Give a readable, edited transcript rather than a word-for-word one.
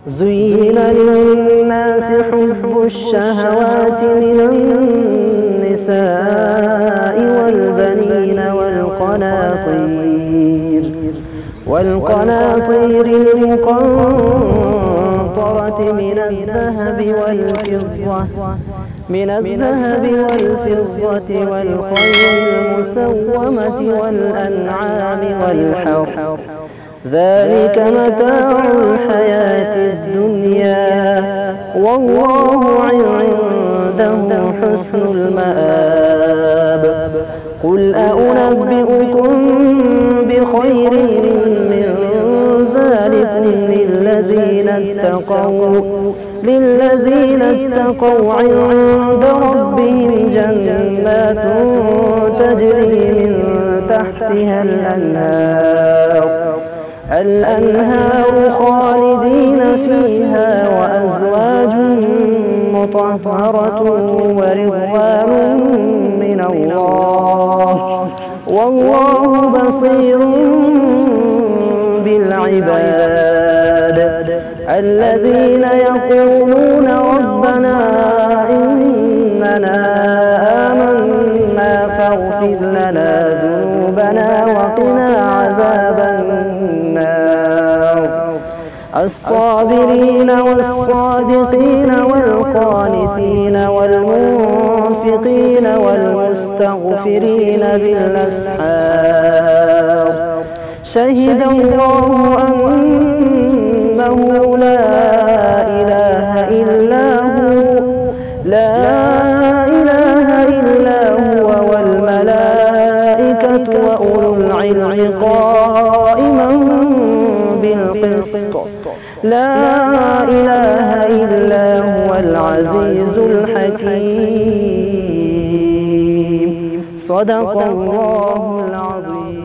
زين للناس حب الشهوات من النساء والبنين والقناطير المقنطرة من الذهب والفضة والخيل المسومة والأنعام والحرث ذلك متاع الحياة الدنيا والله عنده حسن المآب. قل أنبئكم بخير من ذلكم للذين اتقوا عند ربهم جنات تجري من تحتها الأنهار خالدين فيها وأزواج مطهرة ورضوان من الله والله بصير بالعباد. الذين يقولون ربنا إننا آمنا فاغفر لنا ذنوبنا وقنا عذاب النار. الصابرين والصادقين والقانتين والمنفقين والمستغفرين بالأسحار شهد الله أنه لا إله إلا هو والملائكة وأولو العلم قائما بالقسط لا إله إلا هو العزيز الحكيم. صدق الله العظيم.